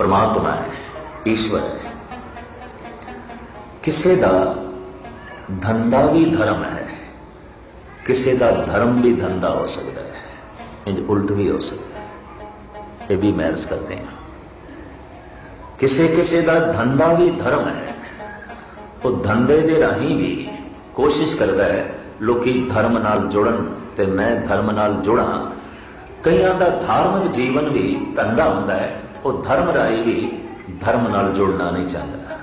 परमात्मा है, ईश्वर है। किसी का धंधा भी धर्म है, किसी का धर्म भी धंधा हो सकता है, इंज उल्ट भी हो सकता है। ये भी महर्ज करते हैं। किसी किसी का धंधा भी धर्म है, वो धंधे के राही भी कोशिश करता है लोकी धर्म नाल जुड़न ते मैं धर्म नाल जुड़ा। कईयां दा धार्मिक जीवन भी धंधा हुंदा है, वो धर्म राही भी धर्म नाल जुड़ना नहीं चाहता।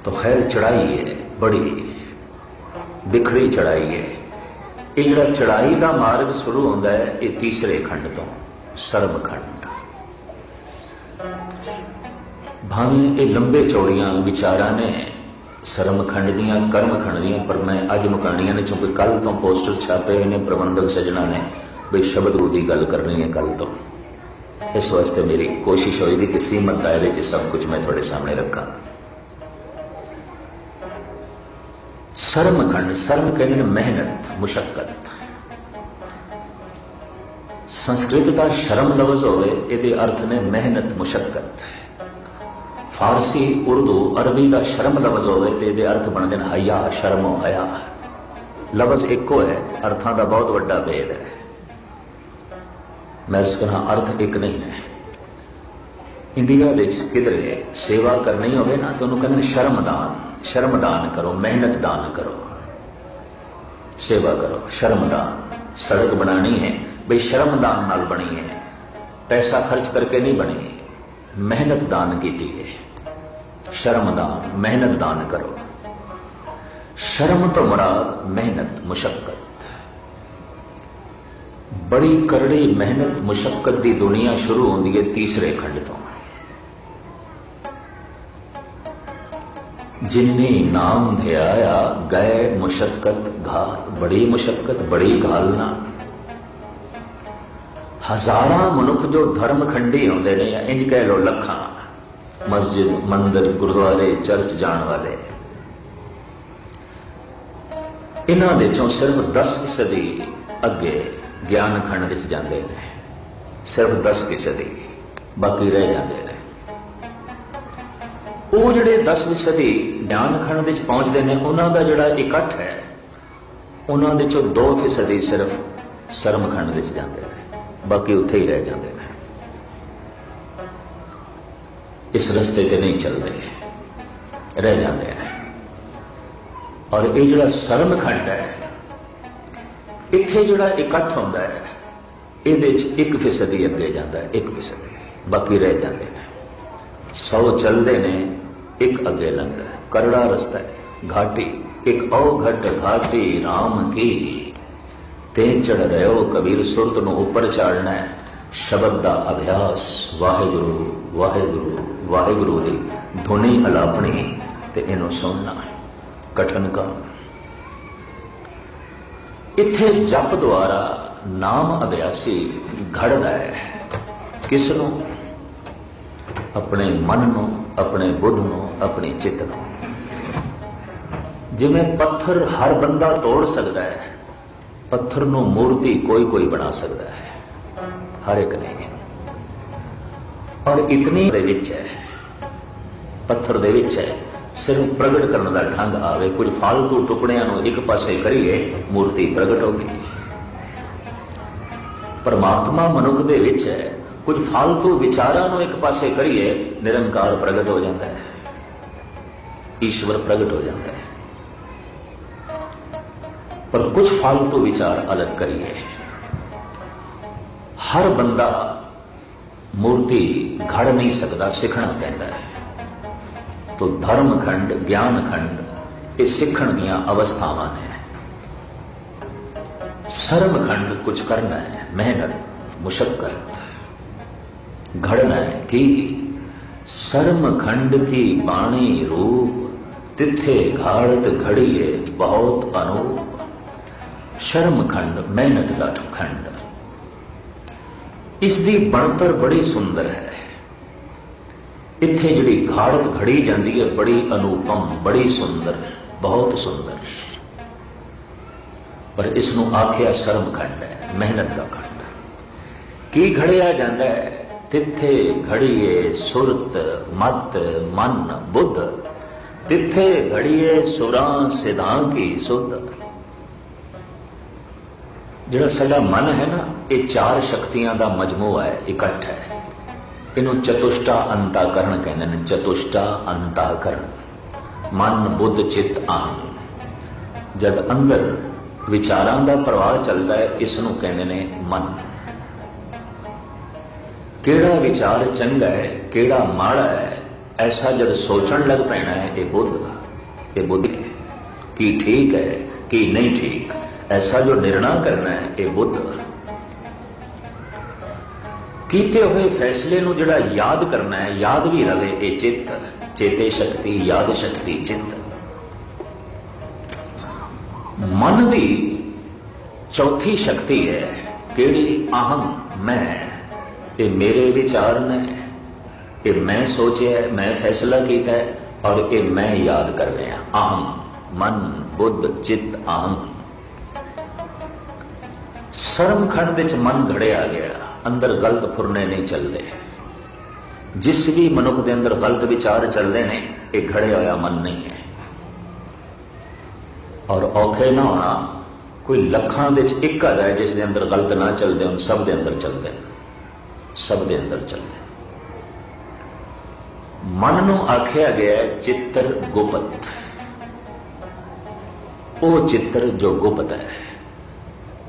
तो खैर चढ़ाई है, बड़ी बिखड़ी चढ़ाई है। ये जिहड़ा चढ़ाई का मार्ग शुरू होंदा है, ये तीसरे खंड तो शर्म खंड। भावें ये लंबे चौड़ियां विचारां ने शर्म खंड दियां, कर्म खंड दियां, पर मैं अज मुकाणियां ने, चूंकि कल तो पोस्टर छापे ने प्रबंधक सजना ने भी शब्द गुरु की गल करनी है कल तो। इस वास्ते मेरी कोशिश होगी कि सीमित दायरे च सब कुछ मैं थोड़े सामने रखा। शर्म खंड, शर्म कहते हैं मेहनत, मुशक्कत। संस्कृत का शर्म लफ्ज होवे, इहदे अर्थ ने मेहनत, मुशक्कत। फारसी, उर्दू, अरबी का शर्म लफ्ज होवे ते इहदे अर्थ बनते हैं हया, शर्मो, हया। लफ्ज एको है, अर्थां का बहुत वड्डा भेद है। मैं इस कहना अर्थ एक नहीं है। इंडिया किधरे सेवा करनी होवे ना तो उन्होंने कहते शर्मदान, शर्मदान करो, मेहनत दान करो, सेवा करो, शर्मदान। सड़क बनानी है भाई शर्मदान नाल बनी है, पैसा खर्च करके नहीं बनी, मेहनत दान की है। शर्मदान, मेहनत दान करो। शर्म तो मुराद मेहनत, मुशक्कत। बड़ी करड़ी मेहनत मुशक्कत की दुनिया शुरू होती है तीसरे खंड तो। जिन्नी नाम ध्याया गए मुशक्कत घाल। बड़ी मुशक्कत, बड़ी घालना। हजारां मनुख जो धर्म खंडी होंदे ने, इंज कह लो लखां, मस्जिद, मंदिर, गुरुद्वारे, चर्च जाण वाले, इन्हां दे चों सिर्फ 10% अगे ज्ञान खंड विच जांदे ने। सिर्फ 10%, बाकी रह जांदे ने। वो जिहड़े 10% ज्ञान खंड विच पहुंचदे ने, उन्हां दा जिहड़ा इकट्ठ है, उन्हां दे चों 2% सिर्फ शर्म खंड विच जांदे ने, बाकी उत्थे ही रह जाते हैं। इस रस्ते ते नहीं चलते, रह जाते हैं। और ये जिहड़ा शर्म खंड है, इत्थे जिहड़ा इकट्ठ होंदा है, इहदे च 1% अगे जाता है, 1%, बाकी रह जाते हैं। 100 चलते ने, एक अगे लंघदा है। करड़ा रस्ता है, घाटी, एक औघट घाटी राम की, ते चढ़ रहे हो कबीर, सुरत नूं उपर चाड़ना है। शब्द का अभ्यास, वाहेगुरु वाहेगुरु वाहेगुरु की धुनी अलापनी ते इनू सुनना, कठिन काम। इत्थे जप द्वारा नाम अभ्यासी घड़दा है। किसनों? अपने मन नूं, अपने बुद्ध नूं, अपने चित्त नूं। जिवें पत्थर हर बंदा तोड़ सकता है, पत्थर नूं मूर्ति कोई कोई बना सकता है, हर एक नहीं। और इतनी दे विच है, पत्थर दे विच है, सिर्फ प्रगट करने का ढंग आवे। कुछ फालतू टुकड़ियां नूं एक पासे करिए, मूर्ति प्रगट होगी। परमात्मा मनुख दे विच है, कुछ फालतू विचारां नूं एक पासे करिए, निरंकार प्रगट हो जाता है, ईश्वर प्रगट हो जाता है। पर कुछ फालतू विचार अलग करिए। हर बंदा मूर्ति घड़ नहीं सकता, सीखना पैंदा है। तो धर्म खंड, ज्ञान खंड, ये सीखण दीयां अवस्थावां ने। शर्म खंड कुछ करना है, मेहनत, मुशक्कत, घड़ना है कि शर्म खंड की बाणी रूप, तिथे घाड़त घड़िए बहुत अनूप। शर्म खंड, मेहनत का खंड, इसकी बनतर बड़ी सुंदर है। इत्थे जिहड़ी घाड़त घड़ी जाती है, बड़ी अनुपम, बड़ी सुंदर, बहुत सुंदर। पर इसनों आखिया शर्म खंड है, मेहनत का खंड। की घड़िया जाता है, तिथे घड़िए सुरत मत मन बुद्ध, तिथे घड़िए सुरां सिद्धां की सुध। जिहड़ा साडा मन है ना, ये चार शक्तियां दा मजमूआ है, इकट्ठ है। इनू चतुष्टा अंताकरण कहते हैं। चतुष्टा अंताकरण, मन बुद्ध चित अहम। जब अंदर विचारां दा प्रवाह चलता है, इसनू कहते हैं मन। केड़ा विचार चंगा है, केड़ा माड़ा है, ऐसा जब सोचण लग पैना है, ये बुद्ध, ये बुद्धि है। कि ठीक है कि नहीं ठीक, ऐसा जो निर्णय करना है, ये बुद्ध। कीते हुए फैसले नू जिहड़ा याद करना है, याद भी रहे, ये चित्त। चेते शक्ति, याद शक्ति, चित्त। मन की चौथी शक्ति है केड़ी? अहम, मैं। ये मेरे विचार ने, ये मैं सोचे है, मैं फैसला किया है, और ये मैं याद कर रहा। अहम, मन बुद्ध चित्त अहम। सरम खंड विच मन घड़िया गया, अंदर गलत फुरने नहीं चलते। जिस भी मनुख के अंदर गलत विचार चलते हैं, ये घड़िया होया मन नहीं है। और औखे ना होना, कोई लखां विच एक है जिस दे अंदर गलत ना चलते, उन सब दे अंदर चलते हैं, सब दे अंदर चलते। मन नू आख्या गया है चित्तर गुप्त। वो चित्तर जो गुप्त है,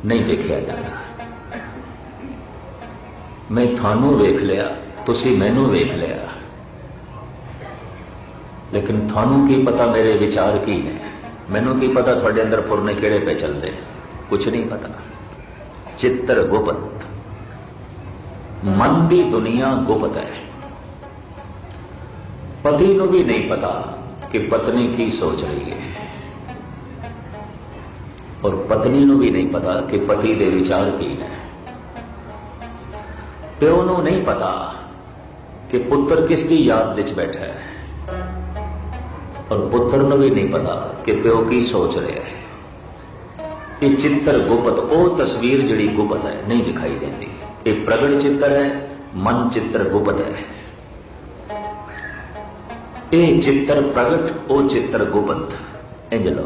नहीं देखा जाता। मैं थानू वेख लिया, तुसी मैनू वेख लिया, लेकिन थानू की पता मेरे विचार की ने, मैनू की पता थोड़े अंदर फुरने केड़े पे चलते, कुछ नहीं पता। चित्तर गुप्त। मन की दुनिया गुप्त है। पति को भी नहीं पता कि पत्नी की सोच रही है, और पत्नी को भी नहीं पता कि पति के विचार की ने। प्यो को नहीं पता कि पुत्र किसकी याद विच बैठा है, और पुत्र को भी नहीं पता कि प्यो की सोच रहा है। ये चित्तर गुप्त, वो तस्वीर जिहड़ी गुप्त है, नहीं दिखाई देती। ये प्रगट चित्तर है, मन चित्तर गुप्त है। ये चित्तर प्रगट, वो चित्तर गुप्त। इंज लो,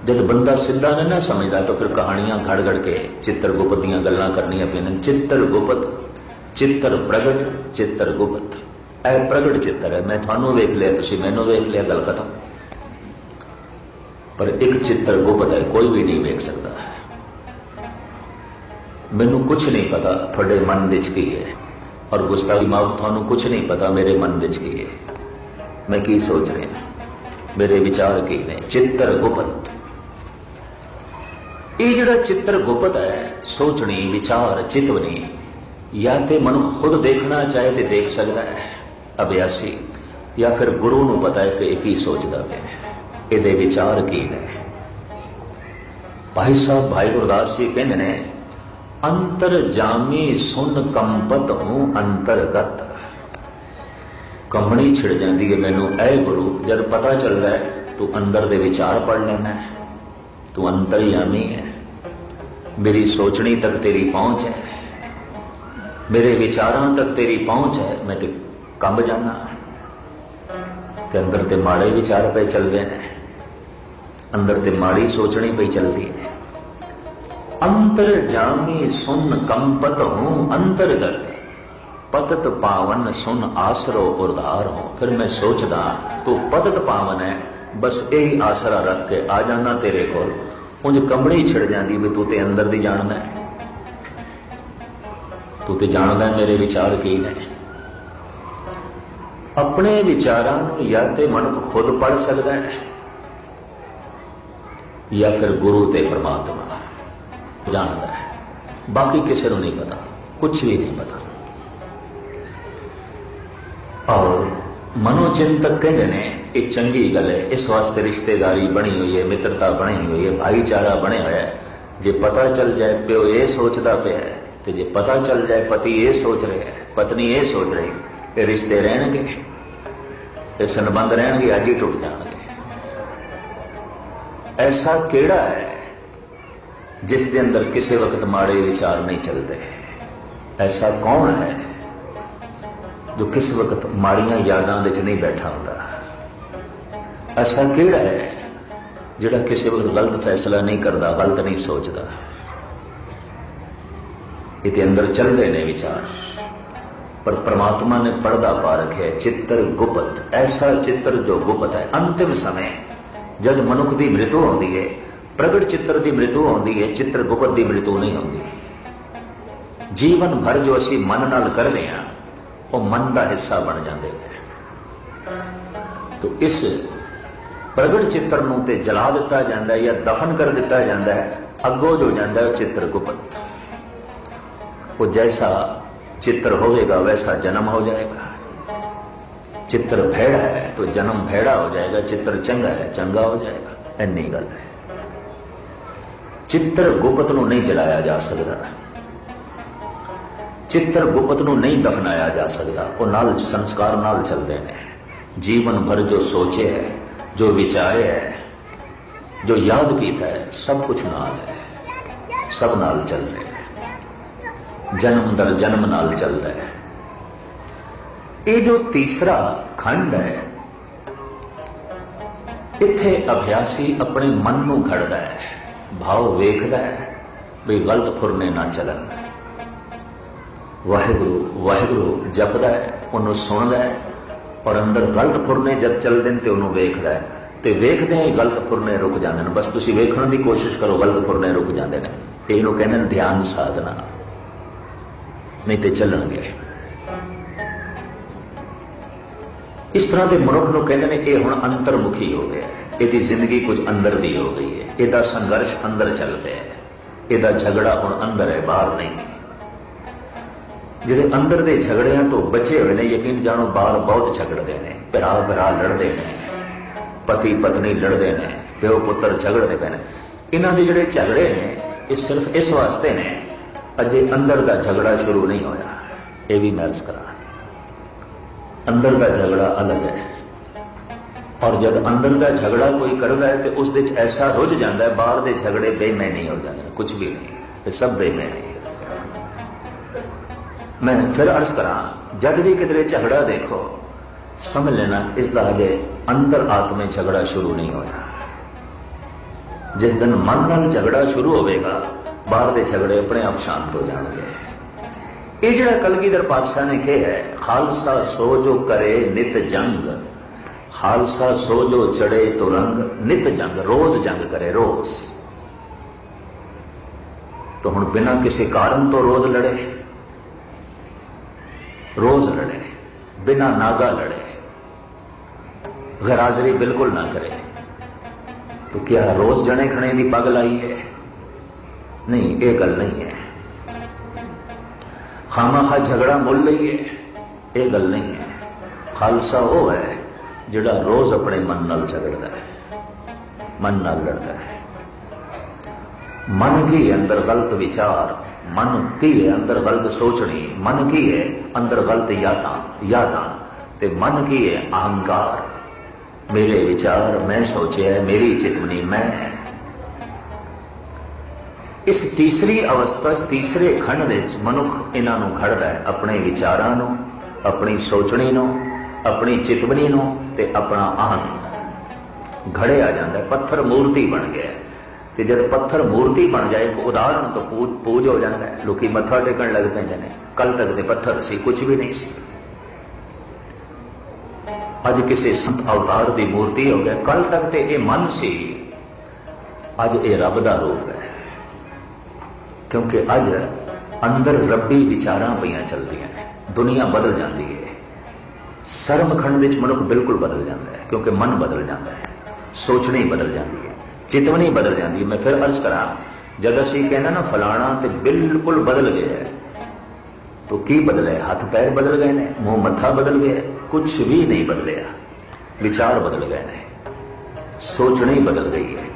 जब बंदा सीधा नहीं ना समझदा, तो फिर कहानियां घड़ घड़ के चित्तर गुप्त दीयां गल्लां करनियां पैंदियां। चित्तर गुप्त, चित्तर प्रगट, चित्तर गुप्त। ऐ प्रगट चित्तर है, मैं थानू वेख लिया, तुसीं मैनू वेख लिया, गल खत्म। पर एक चित्तर गुप्त है, कोई भी नहीं वेख सकता। मैनू कुछ नहीं पता थोड़े मन विच की है, और गुस्ताखी माफ, थानू कुछ नहीं पता मेरे मन विच की है, मैं की सोच रहा, मेरे विचार की ने। चित्तर गुप्त। ये जिहड़ा चित्तर गुप्त है, सोचनी विचार चितवनी, या तो मनुख खुद देखना चाहे तो देख सकता है अभ्यासी, या फिर गुरु नू पता है कि एक ही सोचता पे, ये विचार की ने। भाई साहब भाई गुरदास जी कहते ने, अंतर जामी सुन कंपत हूं अंतरगत। कंबनी छिड़ जाती है मैनू, ऐ गुरु, जब पता चलता है तू अंदर दे विचार पढ़ लेना है, तू अंतर्यामी है, मेरी सोचनी तक तेरी पहुंच है, मेरे विचारों तक तेरी पहुंच है, मैं तो कंब जाना। ते अंदर ते माड़े विचार पे चलते हैं, अंदर ते माड़ी सोचनी पे चलती है। अंतर जामी सुन कंपत हूं अंतर्गत, पतत पावन सुन आसरो उर्धार हो। फिर मैं सोचदा तू पतत पावन है, बस यही आसरा रख के आ जाना तेरे कोल। उंज कंबड़ी छिड़ जाती भी तू ते अंदर दी जानदा है, तू ते जानदा है मेरे विचार की ने। अपने विचारां या ते मनुख खुद पढ़ सकता है, या फिर गुरु ते परमात्मा जानता है, बाकी किसी को नहीं पता, कुछ भी नहीं पता। और मनोचिंतक कहते ने ये चंगी गल है, इस वास्ते रिश्तेदारी बनी हुई है, मित्रता बनी हुई है, भाईचारा बने हुआ है। जे पता चल जाए प्यो ये सोचता पे है, तो जे पता चल जाए पति ये सोच रहे है, पत्नी ये सोच रही, ये रिश्ते रहणगे, ये संबंध रहणगे, अज ही टुट जाएंगे। ऐसा केड़ा है जिस दे अंदर किसी वक्त माड़े विचार नहीं चलते, ऐसा कौन है जो किस वक्त माड़ियां यादां विच नहीं बैठा होता? ऐसा किहड़ा है जिहड़ा किसी वक्त गलत फैसला नहीं करता, गलत नहीं सोचता? इते अंदर चलते ने विचार, पर परमात्मा ने पर्दा पा रखे है। चित्र गुप्त, ऐसा चित्र जो गुप्त है। अंतिम समय जब मनुख की मृत्यु होती है, प्रगट चित्र की मृत्यु होती है, चित्र गुप्त की मृत्यु नहीं होती। जीवन भर जो असी मन नाल कर रहे हैं वो मन का हिस्सा बन जाते हैं। तो इस प्रगट चित्र नूं ते जला दिता जाता है या दफन कर दिता जाता है, अगो जो जाता है चित्र गुप्त। वो जैसा चित्र होगा वैसा जन्म हो जाएगा। चित्र भेड़ा है तो जन्म भेड़ा हो जाएगा, चित्र चंगा है चंगा हो जाएगा। इन्नी गल है। चित्र गुप्त नूं नहीं जलाया जा सकता, चित्र गुप्त नूं नहीं दफनाया जा सकता। वो नाल संस्कार नाल चलते हैं। जीवन भर जो सोचे है, जो विचारे है, जो याद किया है, सब कुछ नाल है, सब नाल चल रहे हैं। जन्म दर जन्म नाल चल रहा है। ये जो तीसरा खंड है, इत्थे अभ्यासी अपने मन नूं घड़दा है, भाव वेखदा है भी गलत फुरने ना चलन। वाहिगुरु वाहिगुरु जपदा है, उन्होंने सुनदा है, और अंदर गलत फुरने जब चलते हैं तो उन्होंने वेखदा है, तो वेखदे ही गलत फुरने रुक जाते हैं। बस तुसीं वेखण की कोशिश करो, गलत फुरने रुक जाते हैं। इहनूं कहंदे ने ध्यान साधना, नहीं तो चलणगे। इस तरह के मनुख नूं कहंदे ने ये हुण अंतर्मुखी हो गया, इसकी जिंदगी कुछ अंदर दी हो गई है, इसका संघर्ष अंदर चल रहा है, इसका झगड़ा हुण अंदर है, बाहर नहीं। जिहड़े अंदर के झगड़ियां तो बचे हुए ने, यकीन जानो बाहर बहुत झगड़ते हैं। भरा भरा लड़ते हैं, पति पत्नी लड़ते हैं, प्यो पुत्र झगड़ते पे ने। इन्हां दे जिहड़े झगड़े ने ये सिर्फ इस वास्ते ने अजे अंदर का झगड़ा शुरू नहीं होया। ये भी मैं अर्ज करा, अंदर का झगड़ा अलग है, और जब अंदर का झगड़ा कोई करता है तो उस दे ऐसा रुझ जाता है, बाहर के झगड़े बेईमानी हो जाते, कुछ भी नहीं, ये सब बेईमानी। मैं फिर अर्ज करा, जब भी किधरे झगड़ा देखो समझ लेना इसका हजे अंदर आत्मे झगड़ा शुरू नहीं होया। जिस दिन मन नाल झगड़ा शुरू होगा, बाहर के झगड़े अपने आप शांत हो जाएंगे। ये जो कलगीधर पातशाह ने कहा है, खालसा सो जो करे नित जंग, खालसा सो जो चढ़े तो रंग, नित जंग, रोज जंग करे, रोज। तो हुण बिना किसी कारण तो रोज लड़े, रोज लड़े, बिना नागा लड़े, गैराजरी बिल्कुल ना करे, तो क्या रोज जने खने की पग लाई है? नहीं, ये गल नहीं है। खामा झगड़ा मुल लईए, ये गल नहीं है। खालसा वो है जिहड़ा रोज अपने मन नाल झगड़दा है, मन नाल लड़दा है। मन की अंदर गलत विचार, मन की है अंदर गलत सोचनी, मन की है अंदर गलत यादां, ते मन की है अहंकार, मेरे विचार, मैं सोचे, मेरी चितवनी, मैं। इस तीसरी अवस्था, तीसरे खंड विच मनुख इन्हां नूं घड़दा है, अपने विचारां नूं, अपनी सोचनी नूं, अपनी चितवनी नूं ते अपना अहंग घड़े आ जाता है। पत्थर मूर्ति बन गया, तो जब पत्थर मूर्ति बन जाए उदाहरण तो पूज हो जाता है। लोग मत्था टेकन लग पैंदे ने, कल तक दे पत्थर सी, कुछ भी नहीं सी, अज किसी संत अवतार की मूर्ति हो गया। कल तक तो यह मन सी, अज ये रब का रूप है, क्योंकि अज अंदर रब्बी विचारां पईयां चलदियां ने, दुनिया बदल जाती है। सर्म खंड विच मनुख बिल्कुल बदल जाता है, क्योंकि मन बदल जाता है, सोचनी बदल जाती है, चितवनी बदल जाती है। मैं फिर अर्ज करा, जब असीं कहना ना फलाना तो बिल्कुल बदल गया है, तो की बदले? हाथ पैर बदल गए ने, मुंह मत्था बदल गया, कुछ भी नहीं बदलिया। विचार बदल गए ने, सोचनी बदल गई है,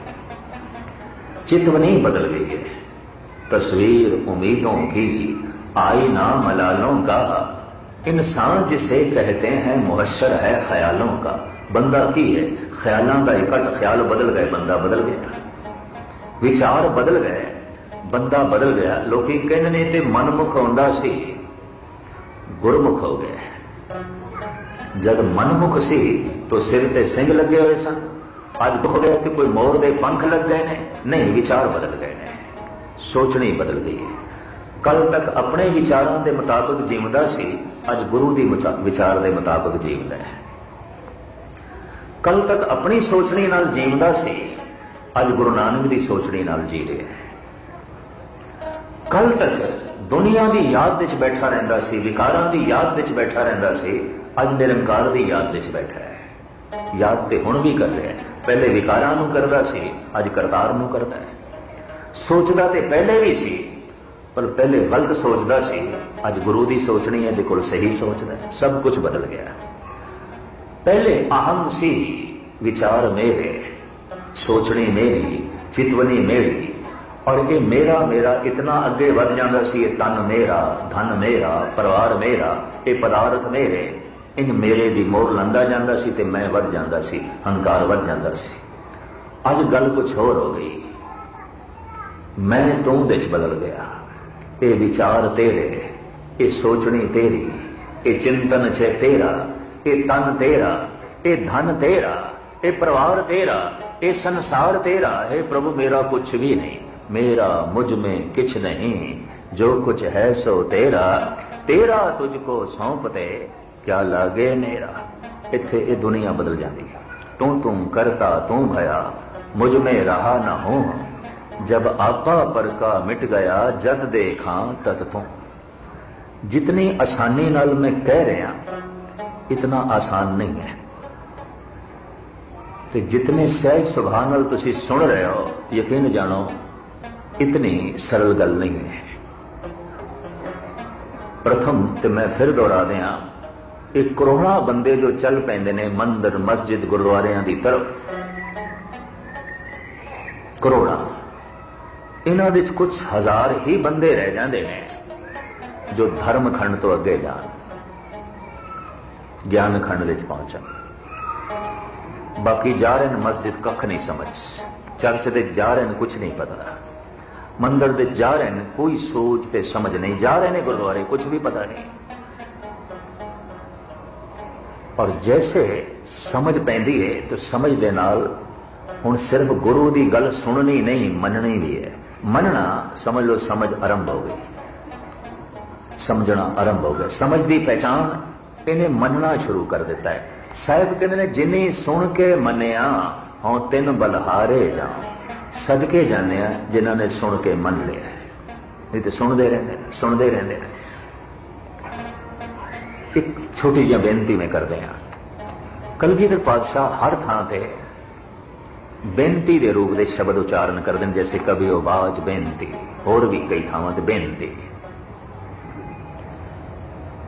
चितवनी बदल गई है। तस्वीर उम्मीदों की, आईना मलालों का, इंसान जिसे कहते हैं मुहश्शर है ख्यालों का। बंदा की है ख्यालों का इकट्ठ, ख्याल बदल गए, बंदा बदल गया, विचार बदल गए, बंदा बदल गया। लोकी कहते ने ते मनमुख होंदा सी गुरमुख हो गया। जब मनमुख सी तो सिर ते सिंह लगे हुए सन, अज हो गया कि कोई मोर दे पंख लग गए ने। नहीं, विचार बदल गए ने, सोचनी बदल गई है। कल तक अपने विचारों के मुताबिक जीवदा सी, अज गुरु की विचार के मुताबिक जीवदा है। कल तक अपनी सोचनी नाल जीवदा सी, अज गुरु नानक की सोचनी नाल जी रहा है। कल तक दुनिया की याद विच बैठा रहिंदा सी, विकारां की याद विच बैठा रहिंदा सी, अज निरंकार की याद विच बैठा है। याद तो हुण भी कर रहा है, पहले विकारां नूं करदा सी, अज करतार नूं करदा है। सोचदा ते पहले भी सी, पर पहले गलत सोचदा सी, अज गुरु की सोचनी है, बिल्कुल सही सोचदा है। सब कुछ बदल गया। पहले अहम सी, विचार मेरे, सोचनी मेरी, चितवनी मेरी, और ये मेरा मेरा इतना अगे बढ़ जाता सी। ये तन मेरा, धन मेरा, परिवार मेरा, ये पदार्थ मेरे, इन मेरे की मोर लंदा जाता सी ते मैं बढ़ जाता सी, हंकार बढ़ जाता सी। अज गल कुछ होर हो गई। मैं तू विच बदल गया। ये विचार तेरे, ये सोचनी तेरी, ये चिंतन च तेरा, ये तन तेरा, ये धन तेरा, ये परिवार तेरा, ये संसार तेरा है। प्रभु मेरा कुछ भी नहीं, मेरा मुझ में किछ नहीं, जो कुछ है सो तेरा, तेरा तुझको सौंपते क्या लागे मेरा। इत्थे ये दुनिया बदल जाती है। तू करता तू भया, मुझ में रहा न हो, जब आपा पर का मिट गया, जद देखा तत तू। जितनी आसानी नाल मैं कह रहा इतना आसान नहीं है, तो जितने सहज सुभाव नाल तुसी सुन रहे हो, यकीन जानो इतनी सरल गल नहीं है। प्रथम तो मैं फिर दोहरा दिया, एक करोड़ा बंदे जो चल पैंदे ने मंदिर मस्जिद गुरुद्वारियां की तरफ, करोड़ा, इन्हां विच कुछ हजार ही बंदे रह जाते हैं जो धर्म खंड तो अगे जान, ज्ञान खंड विच पहुंचन। बाकी जा रहे मस्जिद कख नहीं समझ, चर्च दे जा रहे कुछ नहीं पता, मंदिर दे जा रहे कोई सोच ते समझ नहीं, जा रहे ने गुरुद्वारे कुछ भी पता नहीं। और जैसे समझ पैंदी है तो समझ दे नाल हुण सिर्फ गुरु की गल सुननी नहीं, मननी भी है। मनना समझ लो, समझ आरंभ हो गई, समझना आरंभ हो गया। समझ की पहचान इन्हें मनना शुरू कर देता है। साहिब कहते हैं, जिन्हें सुन के मनिया हों तिन बलहारे जाओ, सदके जाने जिन्होंने सुन के मन लिया, नहीं तो सुनते रहते हैं। एक छोटी जी बेनती में करते हैं, कलगीधर पातशाह हर थां पे बेनती के रूप में शब्द उच्चारण करते हैं, जैसे कभी आवाज बेनती, और भी कई थावां ते बेनती।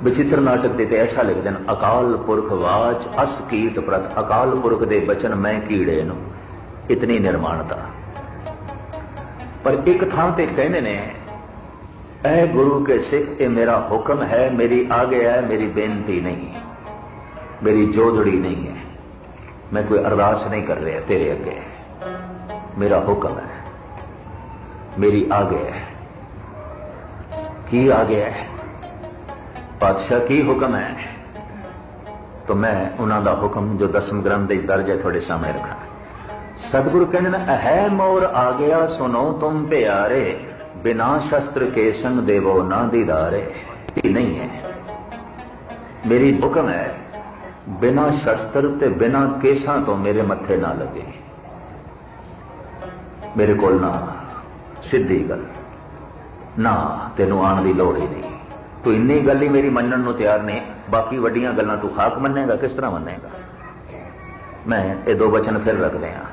विचित्र नाटक देते ऐसा लिखते हैं, अकाल पुरख वाच अस कीट प्रत, अकाल पुरख दे बचन मैं कीड़े नूं, इतनी निर्माणता। पर एक थां ते कहने ने, ऐ गुरु के सिख, ये मेरा हुक्म है, मेरी आगे है, मेरी बेनती नहीं, मेरी जोदड़ी नहीं है, मैं कोई अरदास नहीं कर रहा तेरे अगे, मेरा हुक्म है, मेरी आगे है। की आगे है? पातशाह की हुक्म है? तो मैं उन्हों का हुक्म जो 10वें ग्रंथ दे दर्ज है थोड़े सामने रखा। सतगुरु कहने, है मोर आ गया सुनो तुम प्यारे, बिना शस्त्र के संग देवो ना दीदारे। नहीं है, मेरी हुक्म है, बिना शस्त्र ते बिना केसां तो मेरे मत्थे ना लगे, मेरे कोल ना, सीधी गल ना, तेनों आने की लोड़ ही नहीं। तू इन्नी गल ही मेरी मनन नूं तैयार नहीं, बाकी वड्डियां गल्लां तू खाक मन्नेगा, किस तरह मन्नेगा। मैं ये दो वचन फिर रख दिया,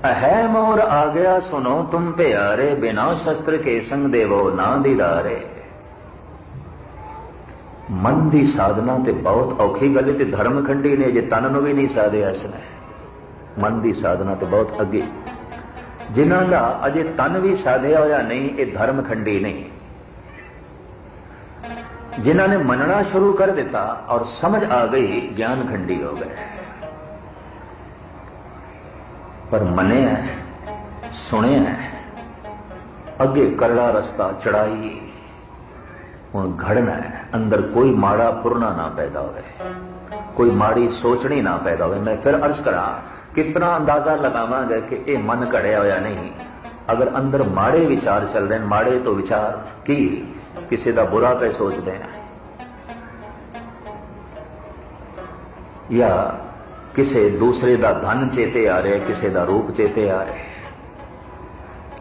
है मोर आ गया सुनो तुम प्यारे, बिना शस्त्र के संग देवो ना दीदारे। मन की साधना ते बहुत औखी गल है, धर्म खंडी ने जे तन नूं भी नहीं साधिया इसने। मन की साधना तो बहुत अगे, जिन्हां दा अजे तन भी साधिया होया नहीं, ये धर्म खंडी नहीं। जिन्हां ने मनना शुरू कर दिता और समझ आ गई, ज्ञान खंडी हो गए। पर मने है, सुने है, अगे करड़ा रस्ता चढ़ाई, हुण घड़ना है। अंदर कोई माड़ा फुरना ना पैदा होवे, कोई माड़ी सोचनी ना पैदा होवे। मैं फिर अर्ज करा, किस तरह अंदाजा लगावांगे कि ये मन घड़िया होया नहीं? अगर अंदर माड़े विचार चल रहे हैं, माड़े तो विचार की किसी का बुरा पे सोचते हैं, या किसी दूसरे का धन चेते आ रहे, किसी का रूप चेते आ रहे,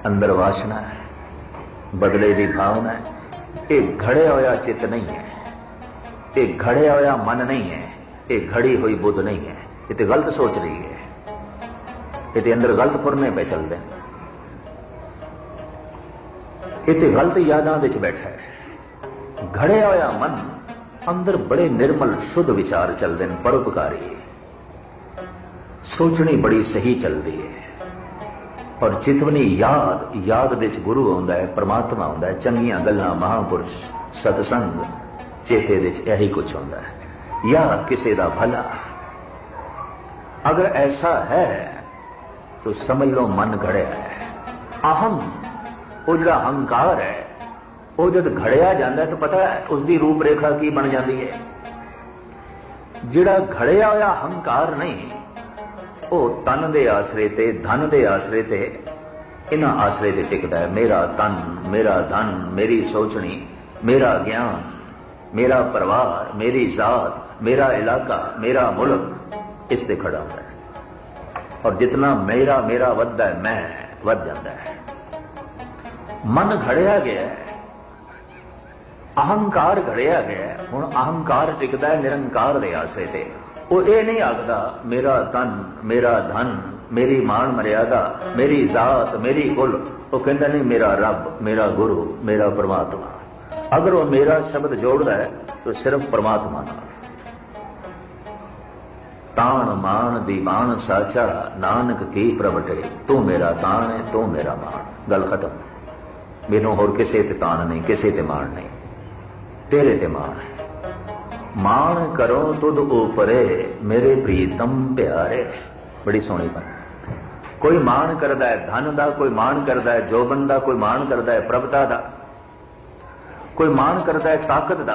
अंदर वासना है, बदले की भावना है। ये घड़िया होया चित नहीं है, ये घड़िया होया मन नहीं है, ये घड़ी हुई बुद्ध नहीं है। ये तो गलत सोच रही है, ये तो अंदर गलत फुरने पे चलते हैं, ये तो गलत यादां विच बैठा है। घड़िया होया मन अंदर बड़े निर्मल शुद्ध विचार चलते हैं, परोपकारी, सोचनी बड़ी सही चलती है। और चितवनी याद, याद विच गुरु आउंदा है, परमात्मा आउंदा है, चंगियां गल्लां, महापुरुष, सतसंग, चेते विच यही कुछ होंदा है, या किसी का भला। अगर ऐसा है तो समझ लो मन घड़िया है। अहम, वो जो अहंकार है, वो जब घड़िया जाता है तो पता है उसकी रूपरेखा की बन जाती है। जिहड़ा घड़िया होया अहंकार नहीं, वो तन दे आसरे ते, धन दे आसरे ते, इन्हां आसरे ते टिकदा है। मेरा तन, मेरा धन, मेरी सोचनी, मेरा ज्ञान, मेरा परिवार, मेरी जात, मेरा इलाका, मेरा मुल्क, इस ते खड़ा होता है। और जितना मेरा मेरा वधदा है, मैं वध जाता है। मन घड़िया गया है, अहंकार घड़िया गया है। हुण अहंकार टिकदा है निरंकार दे आसरे ते। वो ये नहीं आखदा मेरा तन, मेरा धन, मेरी मान मर्यादा, मेरी जात, मेरी कुल। वो कहता नहीं मेरा रब, मेरा गुरु, मेरा परमात्मा। अगर वो मेरा शब्द जोड़ता है तो सिर्फ परमात्मा नाल। ताण मान दीवान साचा, नानक की प्रगटे, तू मेरा ताण है, तू मेरा मान। गल खत्म। मैनू होर किसे ते ताण नहीं, किसे ते मान नहीं, तेरे ते मान है। मान करो तुद ऊपरे, मेरे प्रीतम प्यारे। बड़ी सोहनी बात। कोई मान करदा है धन दा, कोई मान करदा है जोबन दा, कोई मान करदा है प्रभुता दा, कोई मान करदा है ताकत दा,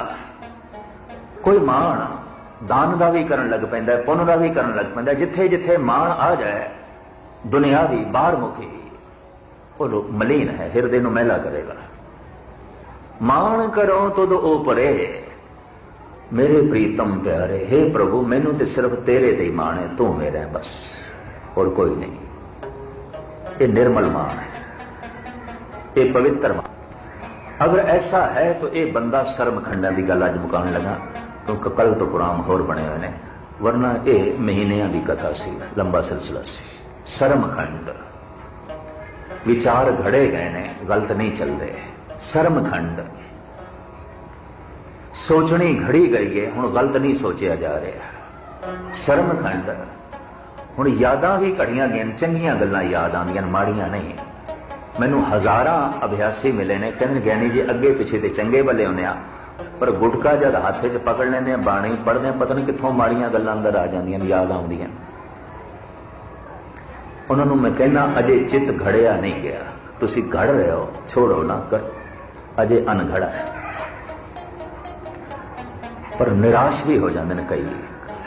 कोई मान दान दा भी करन लग पैंदा है, पुण्य दा भी करन लग पैंदा है। जिथे जिथे मान आ जाए, दुनियावी बाहरमुखी, वो मलीन है, हिरदे नूं मैला करेगा। मान करो तुद ऊपरे, मेरे प्रीतम प्यारे। हे प्रभु, मैनू तो सिर्फ तेरे ते ही मान है, तू मेरा है बस, और कोई नहीं। ये निर्मल मान है, ये पवित्र मान। अगर ऐसा है तो ये बंदा सर्म खंडा की गल अज मुकान लगा, क्योंकि कल तो पुराण होर बने हुए हैं, वरना ये महीनों की कथा सी, लंबा सिलसिला सी। सर्म खंड विचार घड़े गए ने, गलत नहीं चल रहे। सर्म खंड सोचनी घड़ी गई है, हुण गलत नहीं सोचा जा रहा। शर्म खंड हुण यादां भी घड़ियां गईयां, चंगियां गल्लां याद आंदियां, माड़ियां नहीं। मैनू हजारां अभ्यासी मिले ने, कहंदे ज्ञानी जी अगे पिछे ते चंगे भले हुंदे आ, पर गुटका जद हत्थ च पकड़ लैंदे आ, बाणी पढ़दे आ, पता नहीं कित्थों माड़ियां गल्लां अंदर आ जांदियां, याद आउंदियां। उन्होंने मैं कहना अजे चित घड़िया नहीं गया, तुसी घड़ रहे हो, छोड़ो ना कर, अजे अनघड़ा है। पर निराश भी हो जाते हैं कई,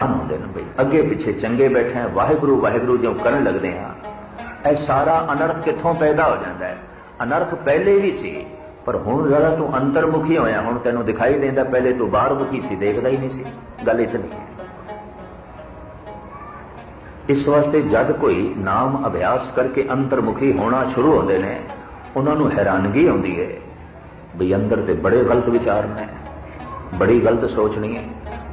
होंदे ने बई अगे पिछे चंगे बैठे हैं, वाहिगुरु वाहिगुरु जो करन लगते हैं, यह सारा अनर्थ कित्थों पैदा हो जाता है। अनर्थ पहले भी सी, पर हुण जरा तू अंतर्मुखी होया, हुण तैनूं दिखाई देंदा, पहले तू बाहरमुखी सी, देखदा ही नहीं सी। गल इतनी है। इस वास्ते जब कोई नाम अभ्यास करके अंतर्मुखी होना शुरू होते हैं, उन्होंने हैरानगी आती है भी अंदर ते बड़े गलत विचार ने, बड़ी गलत सोचनी है।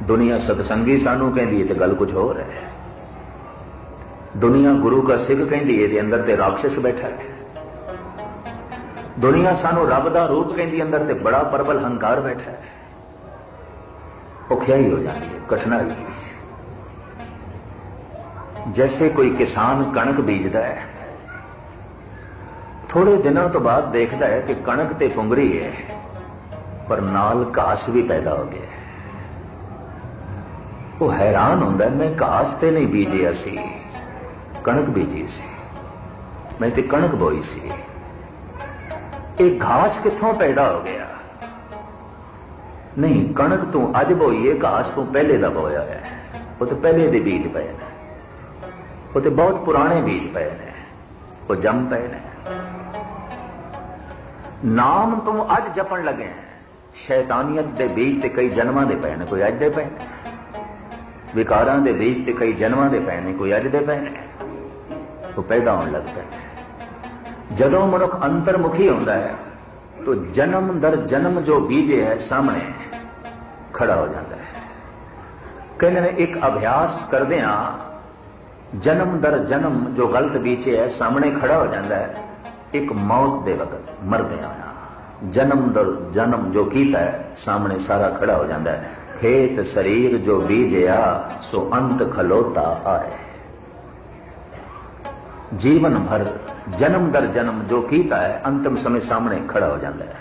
दुनिया सतसंगी सानू कहती है तो गल कुछ हो रहा है, दुनिया गुरु का सिख कहती है तो अंदर ते राक्षस बैठा है, दुनिया सानू रब दा रूप कहती, अंदर ते बड़ा प्रबल हंकार बैठा है। औखियाई हो जाती है, कठिनाई। जैसे कोई किसान कणक बीजदा है, थोड़े दिनों तो बाद देखता है कि कणक ते पुंगरी है, पर नाल घास भी पैदा हो गया। वो हैरान होता है, मैं घास ते नहीं बीजिया सी, कणक बीजी सी, मैं ते कणक बोई सी। ये घास कित्थों पैदा हो गया? नहीं, कणक तू अज बोईए, घास तू पहले दा बोया है। वो तो पहले दे बीज पे ने, वो तो बहुत पुराने बीज पे ने, वो जम पे ने। नाम तू अज जपन लगे हैं, शैतानियत दे बीज ते कई जन्मां दे पे ने, कोई अज दे पे ने। विकारां दे बीज ते कई जन्मां दे पे ने, कोई अज दे पे ने। तो पैदा होने लग पे। जदों मनुख अंतर्मुखी होता है तो जन्म दर जन्म जो बीजे है सामने खड़ा हो जाता है। कहने ने एक अभ्यास करदे हां, जन्म दर जन्म जो गलत बीजे है सामने खड़ा हो जाता है। एक मौत दे वक्त मरदे आया जन्म दर जन्म जो कीता है सामने सारा खड़ा हो जाता है। खेत शरीर जो बीजया सो अंत खलोता आए। जीवन भर जन्म दर जन्म जो कीता है अंतिम समय सामने खड़ा हो जाता है।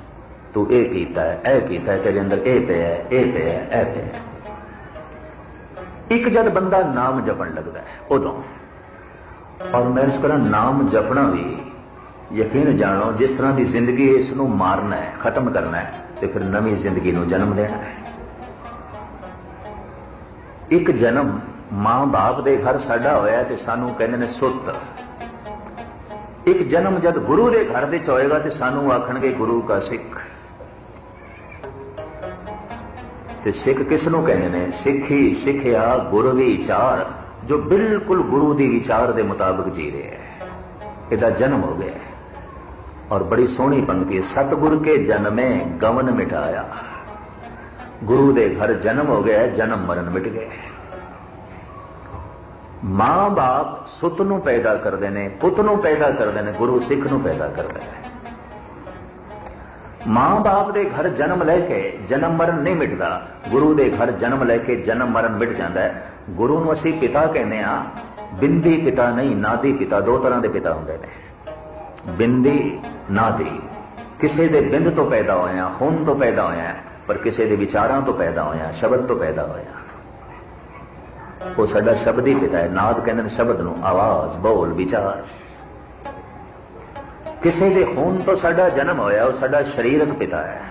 तू ए कीता है, ए कीता है, तेरे अंदर ए पे है, ए पे है, ए पे है। एक जद बंदा नाम जपन लगता है उदों, और मैं इस तरह नाम जपना भी यकीन जानो जिस तरह की जिंदगी इसनों मारना है, खत्म करना है, तो फिर नवी जिंदगी नूं जन्म देना है। एक जन्म मां बाप दे घर साडा होया ते सानू कहंदे ने सुत। एक जन्म जद गुरु के घर विच होएगा तो सानू आखणगे गुरु का सिख। ते सिख किसनों कहने ने? सिखी सिखिया गुरु विचार, जो बिल्कुल गुरु की विचार के मुताबिक जी रहे हैं। इहदा जन्म हो गया। और बड़ी सोहनी पंक्ति है, सतगुर के जन्मे गवन मिटाया। गुरु के घर जन्म हो गया, जन्म मरण मिट गए। मां बाप सुत नूं पैदा करते हैं, पुत नूं पैदा करते हैं, गुरु सिख नूं पैदा करता है। मां बाप के घर जन्म लैके जन्म मरण नहीं मिटता, गुरु के घर जन्म लैके जन्म मरण मिट जाता है। गुरु नूं असीं पिता कहने आ, बिंदी पिता नहीं, नादी पिता। दो तरह के पिता होंदे ने, बिंदी नादी। किसी के बिंद तो पैदा होया, खून तो पैदा होया, पर किसी के विचारां तो पैदा होया, शब्द तो पैदा होया। वो साडा शब्द ही पिता है। नाद कहते हैं शब्द नूं, आवाज, बोल, विचार। किसी के खून तो साडा जन्म होया, वो साडा शरीरक पिता है।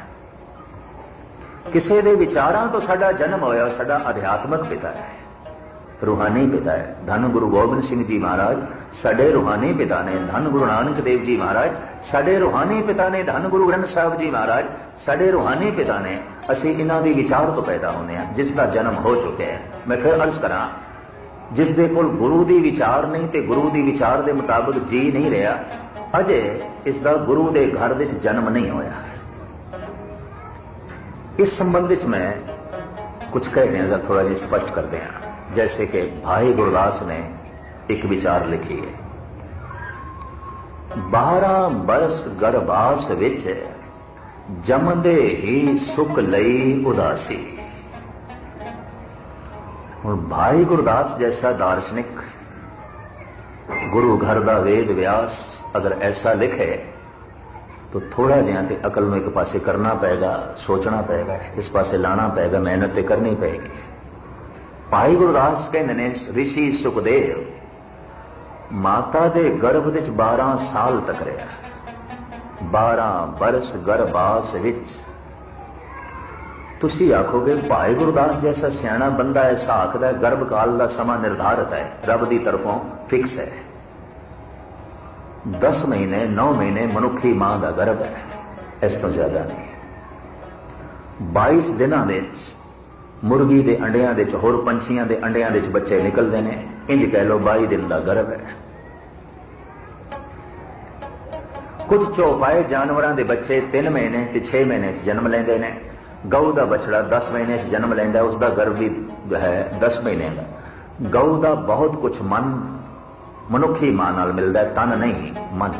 किसी के विचारां तो साडा जन्म होया, वो साडा अध्यात्मक पिता है, रूहानी पिता है। धन गुरु गोबिंद सिंह जी महाराज साडे रूहानी पिता ने, धन गुरु नानक देव जी महाराज साडे रूहानी पिता ने, धन गुरु ग्रंथ साहब जी महाराज साडे रूहानी पिता ने। असी इन्हां दी विचार तो पैदा होने हैं, जिसका जन्म हो चुका है। मैं फिर अर्ज करा, जिस दे कोल गुरु दी विचार नहीं ते गुरु दी विचार दे मुताबिक जी नहीं रहा, अजे इसका गुरु दे घर विच जन्म नहीं होया। इस संबंध में मैं कुछ कह रहे हैं, थोड़ा जिहा स्पष्ट करते हैं। जैसे कि भाई गुरदास ने एक विचार लिखी है, 12 बरस गर्भास विच जमदे ही सुख लई उदासी। और भाई गुरदास जैसा दार्शनिक, गुरु घर दा वेद व्यास अगर ऐसा लिखे तो थोड़ा जिहा ते अकल में एक पासे करना पेगा, सोचना पेगा, इस पासे लाना पेगा, मेहनत करनी पेगी। भाई गुरदास कहते ने ऋषि सुखदेव माता दे गर्भ विच 12 साल तक रहा। 12 बरस गर्भास विच। तुसी आखोगे भाई गुरदास जैसा सियाणा बंदा ऐसा आखदा है गर्भ काल का समा निर्धारित है, रब की तरफों फिक्स है। 10 महीने 9 महीने मनुखी मां का गर्भ है, इस तो ज्यादा नहीं। 22 दिनों विच मुर्गी के अंडिया दे होर पंछियां के अंडिया दे बच्चे निकलते हैं। इंज कह लो 22 दिन का गर्भ है। कुछ चौपाए जानवरों के बच्चे 3 महीने ते 6 महीने जन्म लेंदे ने। गऊ का बछड़ा 10 महीने जन्म लेंदा, उसका गर्भ भी है 10 महीने का। गऊ का बहुत कुछ मन मनुखी मां नाल मिलता है, तन नहीं मन।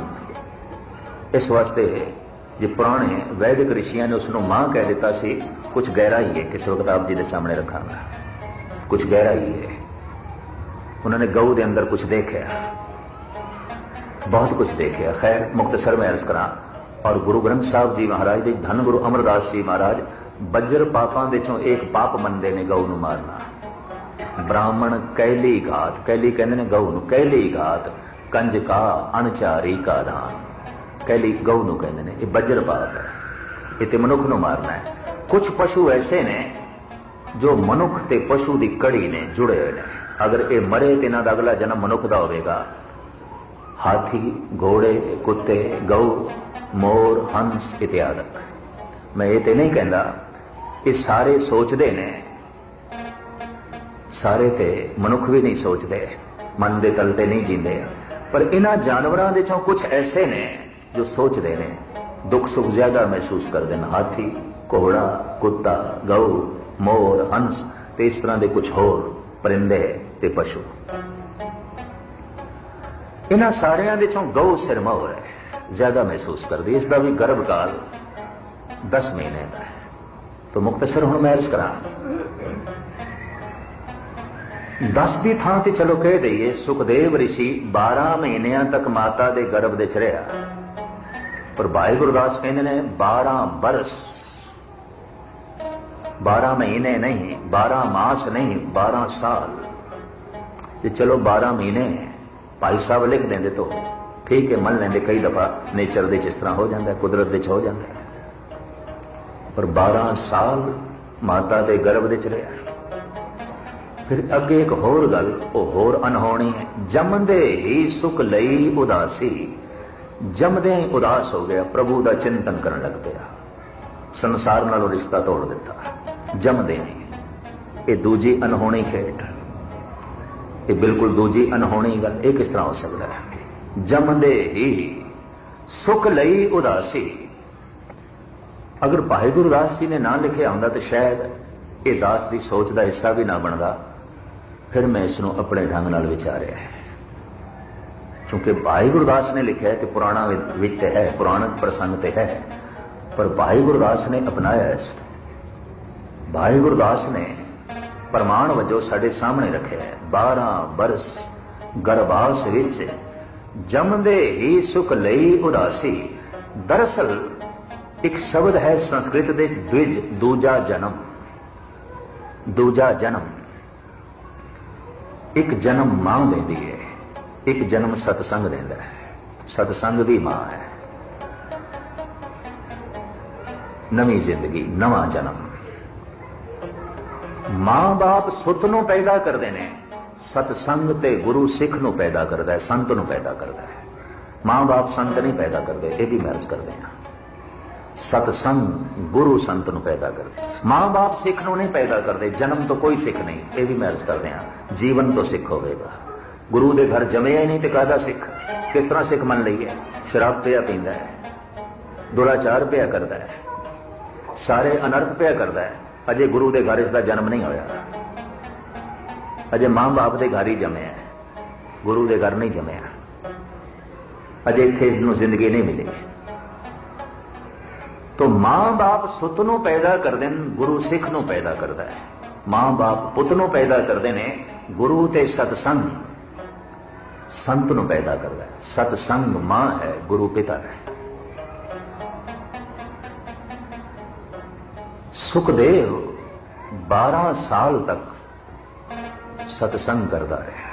इस वास्ते जो पुराने वैदिक ऋषियों ने उसनों मां कह दिता सी, कुछ गहराई है। किस वक्त आप जी के सामने रखा, कुछ गहराई है। उन्होंने गऊ के अंदर कुछ देखा, बहुत कुछ देखा। खैर मुख्तसर में अर्ज करा। और गुरु ग्रंथ साहब जी महाराज दे धन गुरु अमरदास जी महाराज बज्र पापां दे चों एक पाप मनदे ने गऊ नूं मारना। ब्राह्मण कैली घात, कैली कहंदे ने गऊ नूं, कैली घात कंज का अणचारी का दान। कैली गऊ नूं कहंदे ने, ये वज्रपात है, ये ते मनुख नूं मारना है। कुछ पशु ऐसे ने जो मनुख ते पशु की कड़ी ने जुड़े हुए ने। अगर ये मरे तो इन्हां दा अगला जन्म मनुख का होगा। हाथी, घोड़े, कुत्ते, गऊ, मोर, हंस इत्यादि। मैं ये तो नहीं कहता, ये सारे सोचते ने, सारे ते मनुख भी नहीं सोचते, मन के तल ते नहीं जींदे, पर इन्हां जानवरां दे चों कुछ ऐसे ने जो सोचते ने, दुख सुख ज्यादा महसूस करते हैं। हाथी, घोड़ा, कुत्ता, गऊ, मोर, हंस ते इस तरह के कुछ होर परिंदे ते पशु। इन्हां सारियां दे चों गऊ सिरमौर है, ज्यादा महसूस करती। इसका भी गर्भकाल 10 महीने का है। तो मुख्तसर हुण मैं अर्ज करा, 10 की थां ते चलो कह दईए सुखदेव ऋषि 12 महीनों तक माता के गर्भ दे च रहा, पर भाई गुरदास कहते ने 12 बरस, 12 महीने नहीं, 12 मास नहीं, 12 साल। ये चलो 12 महीने भाई साहब लिख देंगे तो ठीक है, मन लेंगे। कई दफा नेचर दे इस तरह हो जाता है, कुदरत दे हो जाता है, पर 12 साल माता के गर्भ दे रहा। फिर अगे एक होर गल, वो होर अनहोनी है। जमदे ही सुख लई उदासी, जमदे ही उदास हो गया, प्रभु का चिंतन करने लग पाया, संसार नालों रिश्ता तोड़ दिता। जमदे नहीं, ये दूजी अनहोनी खेट, ये बिल्कुल दूजी अनहोनी गल। ये किस तरह हो सकता है? जमदे ही सुख लई उदासी। अगर भाई गुरदास जी ने ना लिखिया होंदा तो शायद ये दास की सोच का हिस्सा भी ना बनता। फिर मैं इसनों अपने ढंग नाल विचारिया है, क्योंकि भाई गुरदास ने लिखा है तो पुराना वित्त है, पुराणक प्रसंग ते है, पर भाई गुरदास ने अपनाया इस। भाई गुरदास ने प्रमाण वजों साडे सामने रखे है। 12 बरस गर्भास विच जमदे ही सुख लई उदासी। दरअसल एक शब्द है संस्कृत दे द्विज, दूजा जन्म। दूजा जन्म, एक जन्म मां देती है, एक जन्म सतसंग देता है। सतसंग भी मां है। नवी जिंदगी, नवा जन्म। मां बाप सुत नूं पैदा करते हैं, सतसंग ते गुरु सिख नूं पैदा करता है, संत नूं पैदा करता है। मां बाप संत नहीं पैदा करते, ये भी मैरिज करते हैं। सतसंग गुरु संत नूं पैदा करते। मां बाप सिख नूं नहीं पैदा करते, जन्म तो कोई सिख नहीं, ये भी मैरिज करते हैं। जीवन तो सिख होगा। गुरु के घर जमे ही नहीं तो कहदा सिख, किस तरह सिख मन लीए? शराब पिया पींदा है, दुराचार पिया करता है, सारे अनर्थ पिया करता है, अजे गुरु के घर इसका जन्म नहीं होया, अजे मां बाप के घर ही जमया, गुरु के घर नहीं जमया, अजे इत्थे इसनूं जिंदगी नहीं मिली। तो मां बाप सुत नूं पैदा करदे ने, गुरु सिख नूं पैदा करता है। मां बाप पुत नूं पैदा करते ने, गुरु ते सतसंग संत नूं पैदा करता है। सतसंग मां है, गुरु पिता है। सुखदेव 12 साल तक सतसंग करता रहा।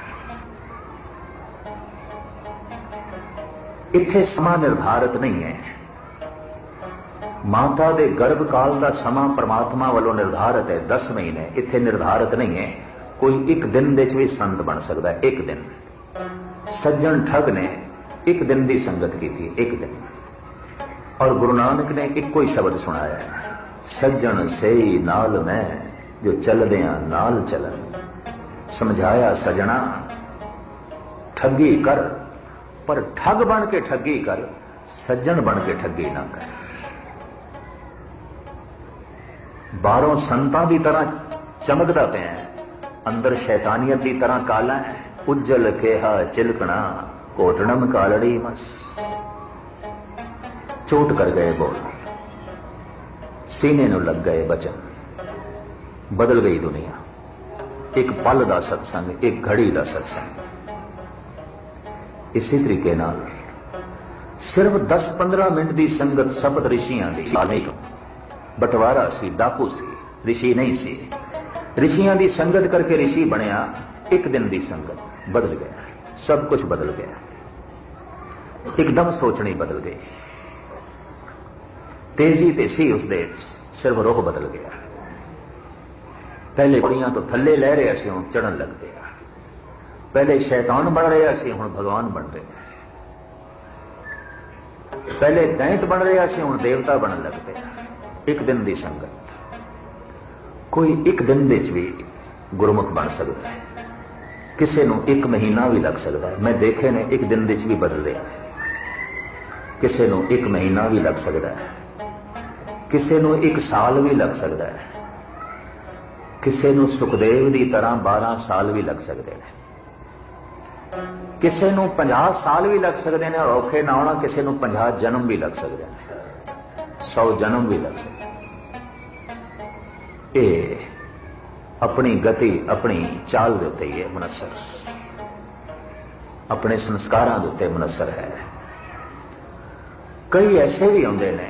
इत्थे समा निर्धारित नहीं है। माता के गर्भकाल का समा परमात्मा वालों निर्धारित है, 10 महीने। इत्थे निर्धारित नहीं है। कोई एक दिन दे भी संत बन सकता है। एक दिन सज्जन ठग ने एक दिन की संगत की थी, एक दिन। और गुरु नानक ने एक ही शब्द सुनाया है, सज्जन सेई नाल मैं जो चलदियां नाल चलन। समझाया सजना ठगी कर, पर ठग बन के ठगी कर, सज्जन बन के ठगी ना कर। बाहरों संतां की तरह चमकदा पे है, अंदर शैतानियत की तरह काला है। उज्जल केहा चिलकना कोटड़म कालड़ी मस। चोट कर गए बोल, सीने नूं लग गए बचन। बदल गई दुनिया। एक पल दा सत्संग, एक घड़ी दा सत्संग। इसी तरीके नाल सिर्फ 10-15 मिनट की संगत सप्त ऋषियां दी। बटवारा सी, डाकू सी, ऋषि नहीं सी। ऋषियां की संगत करके ऋषि बनया। एक दिन की संगत बदल गया, सब कुछ बदल गया। एकदम सोचनी बदल गई, तेजी ते सी उसदे सिर्फ रुख बदल गया। पहले कुड़ियां तो थले लै रहे सी, हुण चढ़न लग गया। पहले शैतान बन रहा सी, हुण भगवान बन रहे। पहले दैंत बन रहा सी, हुण देवता बनन लग पिया। एक दिन की संगत, कोई एक दिन दे भी गुरमुख बन सकता है, किसी नूं एक महीना भी लग सकता है। मैं देखे ने एक दिन दे भी बदल रहा है, किसी नूं एक महीना भी लग सकता है, किसी नूं एक साल भी लग सकता है, किसी नूं सुखदेव की तरह 12 साल भी लग सकते हैं, किसी नूं 50 साल भी लग सकते हैं। और औखे ना होना, किसी नूं 50 जन्म भी लग सकते हैं, 100 जन्म भी लग सकते हैं। ये अपनी गति, अपनी चाल के उत्ते ही है मुनसर, अपने संस्कारां के उत्ते मुनसर है। कई ऐसे भी होंगे ने,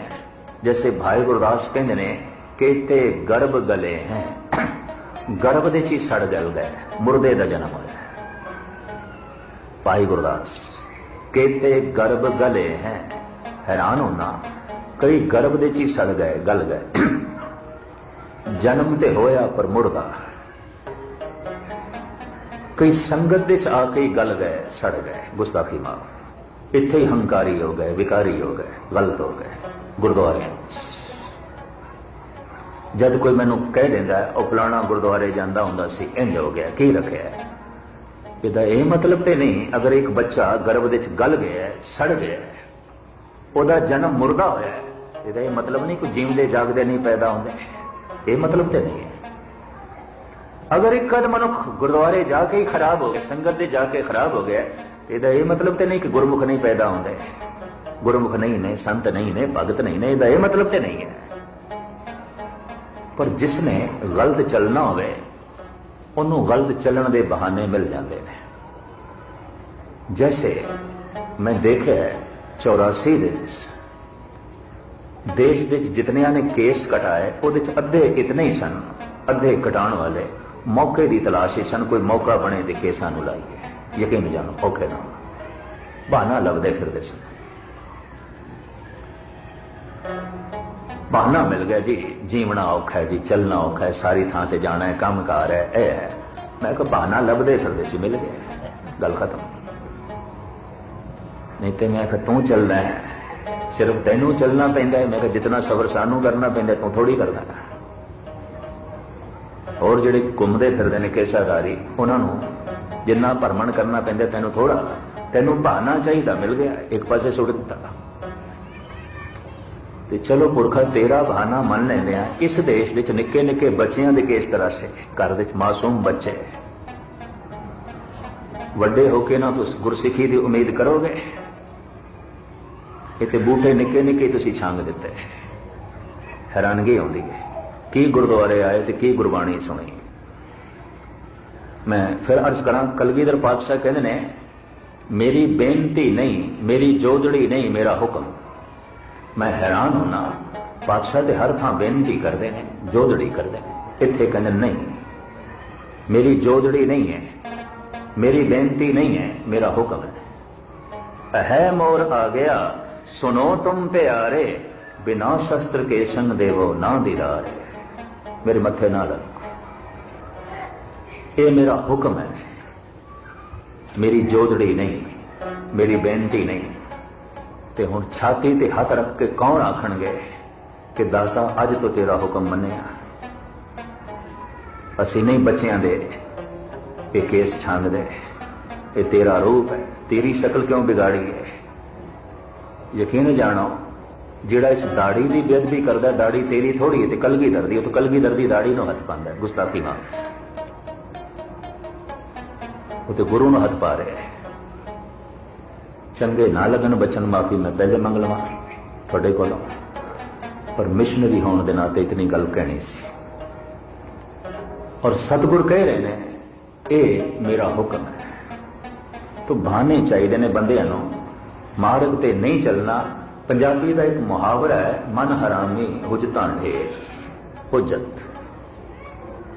जैसे भाई गुरदास कहते ने कि ते गर्भ गले हैं, गर्भ दे ची सड़ गल गए, मुर्दे का जन्म होया। भाई गुरदास कहते गर्भ गले हैं, हैरान होना, कई गर्भ दे ची सड़ गए, गल गए। जन्म ते होया पर मुर्दा, कई संगत दे आके ही गल गए, सड़ गए, गुस्ताखी माफ, इत्थे ही हंकारी हो गए, विकारी हो गए, गलत हो गए। गुरुद्वारे जब कोई मैनू कह देंदा है ओ फलाना गुरुद्वारे जांदा हुंदा सी, इंज हो गया, की रखिया है, इहदा यह मतलब तो नहीं। अगर एक बच्चा गर्भ दे गल गया, सड़ गया, ओहदा जन्म मुर्दा होया है, इहदा यह मतलब नहीं कोई जीवदे जागदे नहीं पैदा होंदे, ये मतलब तो नहीं है। अगर एक कद मनुख गुरुद्वारे जाके ही खराब हो गया, संगत दे जाके खराब हो गया, इहदा यह मतलब तो नहीं कि गुरमुख नहीं पैदा होंदे, गुरमुख नहीं ने, संत नहीं ने, भगत नहीं ने, इहदा यह मतलब तो नहीं है। पर जिसने गलत चलना होवे, उन्होंने गलत चलन के बहाने मिल जाते हैं। जैसे मैं देखा 84 देश के जितने ने केस कटाए, अद्धे इतने ही सन, अद्धे कटाने वाले मौके की तलाश ही सन, कोई मौका बने तो केसा लाइए। यकीन जानो औखे ना बहाना लभदे फिरदे सन, बहाना मिल गया जी, जीवना औखा है जी, चलना औखा है, सारी थां ते जाना है, काम कार है, यह है। मैं कहा बहाना लभदे फिरदे सी, मिल गया, गल खत्म। नहीं तो मैं कहा तू चलना है, सिर्फ तेनू चलना पैंदा है। मैं कहा जितना सफर सानू करना पैंदा, तू थोड़ी करना है। और जिहड़े घूमदे फिरदे ने केसाधारी, उन्होंने जिन्ना भरमण करना पैंदा, तेनू थोड़ा, तेनू बहाना चाहिए, मिल गया, एक पासे सुट दिता। ते चलो पुरखा तेरा बहाना मन लेंदे आ। इस देश विच निक्के निक्के बच्चियां दे केस तराशे, घर विच मासूम बच्चे, वड्डे होके ना तुस गुरसिखी की उम्मीद करोगे, इत्थे बूटे निक्के निक्के तुसी छांग दिते। हैरानगी आउंदी है, की गुरुद्वारे आए तो की गुरबाणी सुनी। मैं फिर अर्ज करा, कलगीधर पातशाह कहते ने मेरी बेनती नहीं, मेरी जोदड़ी नहीं, मेरा हुक्म। मैं हैरान होना, पातशाह दे हर थां बेनती करते हैं, जोदड़ी करते हैं, इत्थे कहते नहीं, मेरी जोदड़ी नहीं है, मेरी बेनती नहीं है, मेरा हुक्म है मोर आ गया, सुनो तुम प्यारे, बिना शस्त्र के संग देवो ना दिरारे। मेरे मत्थे ना लग, ये मेरा हुक्म है, मेरी जोदड़ी नहीं, मेरी बेनती नहीं। ते हुण छाती ते हथ रख के कौन आखणगे कि दाता अज तो तेरा हुक्म मन्निया। असी नहीं बच्चियां दे ये केस छांग दे, ये तेरा रूप है, तेरी शक्ल क्यों बिगाड़ी है। यकीन जानो, जिहड़ा इस दाड़ी की बेअदबी करदा, दाड़ी तेरी थोड़ी है, कलगीधर दी, तो कलगीधर दी दाड़ी नूं हथ पांदा, गुस्ताखी मां, वो तो गुरु नूं हथ पा रहे हैं। चंगे ना लगन बचन माफी मैं पहले मंग लवां तुहाडे कोलों, पर मिशनरी होने के नाते इतनी गल कहनी सी। और सतगुर कह रहे हैं ये मेरा हुक्म है। तो बहाने चाहिए ने बंदियां नूं, मार्ग ते नहीं चलना। पंजाबी का एक मुहावरा है, मन हरामी हुजतां ढेर, हुज्जत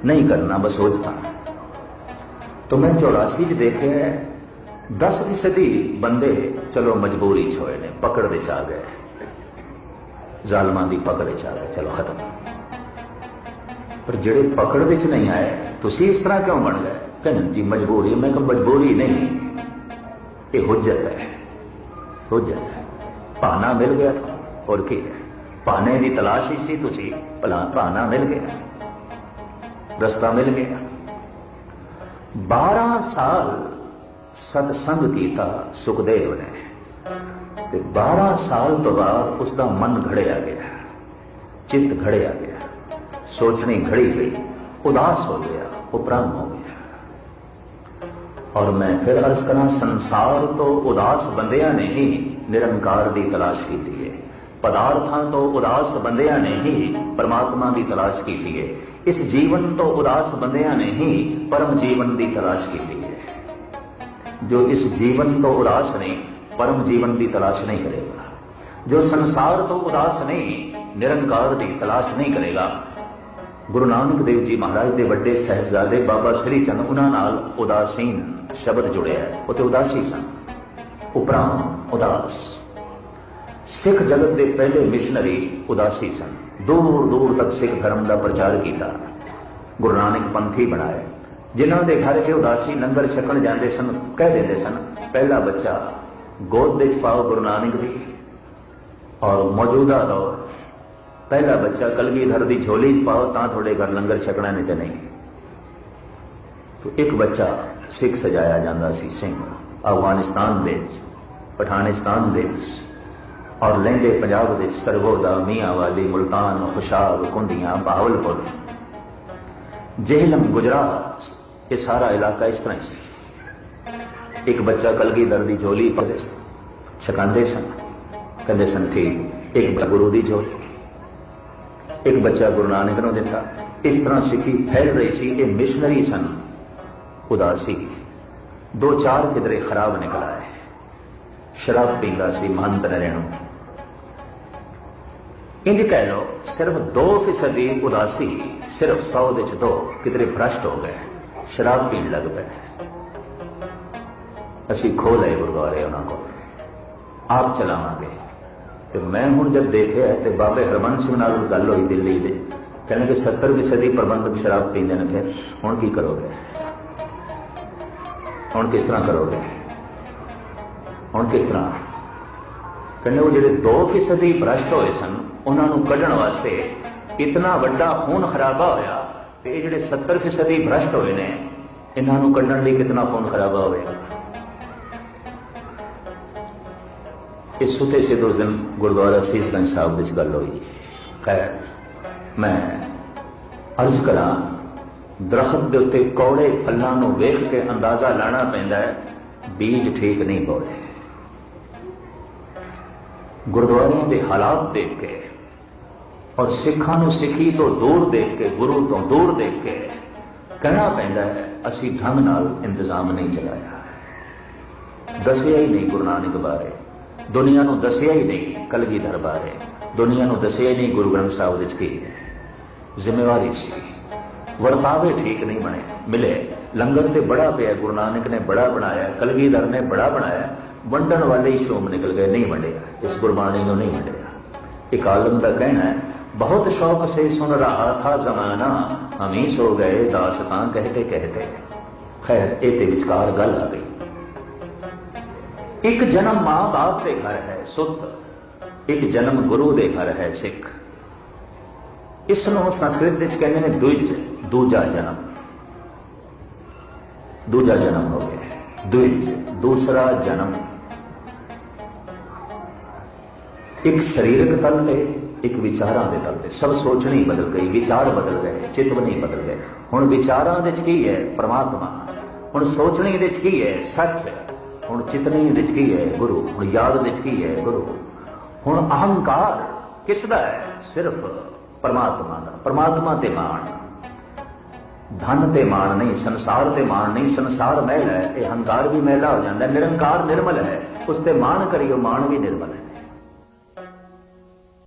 नहीं करना बस हुजतां। तो मैं 84 देखे 10% बंदे चलो मजबूरी च होए ने, पकड़ विच आ गए, जालमां दी पकड़ च आ गए, चलो खत्म। पर जिहड़े पकड़ विच नहीं आए, तुसीं इस तरह क्यों बन गए? कहने जी मजबूरी। मैं कहा मजबूरी नहीं, ये हुज्जत है, हुज्जत है। भाना मिल गया था, और की है? भाने की तलाश ही सी तुसी, भला भाना मिल गया, रस्ता मिल गया। 12 साल सतसंग किया सुखदेव ने, ते 12 साल तो बाद उसका मन घड़िया गया, चित्त घड़िया गया, सोचनी घड़ी गई, उदास हो गया, उपराम हो गया। और मैं फिर अर्ज करा, संसार तो उदास बंदियां ने ही निरंकार की तलाश की है, पदार्थां तो उदास बंदियां ने ही परमात्मा की तलाश की है, इस जीवन तो उदास बंदियां ने ही परम जीवन की तलाश की है। जो इस जीवन तो उदास नहीं, परम जीवन की तलाश नहीं करेगा, जो संसार तो उदास नहीं, निरंकार की तलाश नहीं करेगा। गुरु नानक देव जी महाराज के बड़े साहिबजादे बाबा श्री चंद, उन्हां नाल उदासीन शब्द जुड़िया है, उत्ते उदासी सन, उपराम उदास। सिख जगत के पहले मिशनरी उदासी सन, दूर दूर तक सिख धर्म का प्रचार किया, गुरु नानक पंथी बनाए। जिन्हों के घर के उदासी लंगर छकण जाते सन, कह देते सन पहला बच्चा गोद विच पाओ गुरु नानक दी, और मौजूदा दौर पहला बच्चा कलगीधर की झोली च पाओ तां थोड़े घर लंगर छकना, नहीं तो नहीं। तो एक बच्चा सिख सजाया जाता सी सिंह, अफगानिस्तान विच, पठानिस्तान विच, और लहंदे पंजाब विच सरगोदा, मियांवाली, मुल्तान, खुशाब, कुंडियां, बहावलपुर, जेहलम, गुजरात, ये सारा इलाका इस तरह से। एक बच्चा कलगीधर की झोली पकड़े छकाते सन, कहते सन ठीक, एक गुरु की झोली, एक बच्चा गुरु नानक नूं दिता। इस तरह सिखी फैल रही सी। ये मिशनरी सन उदासी। 2-4 किधरे खराब निकल आए, शराब पींदा सी, महंत नरेणु, इंज कह लो सिर्फ 2% उदासी, सिर्फ 100 विच 2 किधरे भ्रष्ट हो गए, शराब पीण लग पे। असी खो लए गुरुद्वारे उन्होंने को, आप चलावांगे। तो मैं हूं जब देखे तो बाबे हरबंस सिंह नाल गल हुई दिल्ली में, कहने कि 70% प्रबंधक शराब पींदे ने, फिर हुण की करोगे? हुण किस तरह करोगे? हुण किस तरह? कहने वो जिहड़े 2% भ्रष्ट होए सन, उन्होंने कढ़ण वास्ते इतना वड्डा खून खराबा होया, ते ये जिहड़े 70% भ्रष्ट होए ने, इन्हों कढ़ण लई कितना खून खराबा होएगा। इस सुते से 2 दिन गुरुद्वारा सीसगंज साहब विच गल हुई। खैर मैं अर्ज करा, दरखत के उत्ते कौड़े फलों को वेख के अंदाजा लाना पैंदा है, बीज ठीक नहीं बोए। गुरुद्वारों के हालात देख के और सिखां सिखी तो दूर देख के, गुरु तो दूर देख के कहना पैंदा है, असी ढंग नाल इंतजाम नहीं चलाया, दसिया ही नहीं गुरु नानक बारे, दुनिया को दसिया ही नहीं कलगीधर बारे, दुनिया को दसिया ही नहीं गुरु ग्रंथ साहिब विच की है। जिम्मेवारी सी, वर्तावे ठीक नहीं बने मिले। लंगर ते बड़ा पिया, गुरु नानक ने बड़ा बनाया, कलगीधर ने बड़ा बनाया, वंडन वाले ही शोम निकल गए, नहीं वंडिया, इस गुरबाणी को नहीं वंडिया। एक आलम का कहना है, बहुत शौक से सुन रहा था जमाना, हम ही सो गए दास्तां कहते कहते। खैर ये विचकार गल आ गई। एक जन्म मां बाप के घर है सुत, एक जन्म गुरु के घर है सिख। इसनों संस्कृत कहते हैं द्विज, दूजा जन्म। दूजा जन्म हो गया द्विज, दूसरा जन्म। एक शरीरक तल पे, एक विचारां दे तल पे। सब सोचनी बदल गई, विचार बदल गए, चितवनी बदल गए। हुण विचारां दे की है परमात्मा, हुण सोचनी दे की है सच, हुण चितनी दे की है गुरु, हुण याद दे की है गुरु। हुण अहंकार किसदा है? सिर्फ परमात्मा दा। परमात्मा ते मान, धन ते मान नहीं, संसार ते मान नहीं। संसार मैल है, अहंकार भी मैला हो जाता है। निरंकार निर्मल है, उस ते मान करियो, मान भी निर्मल है।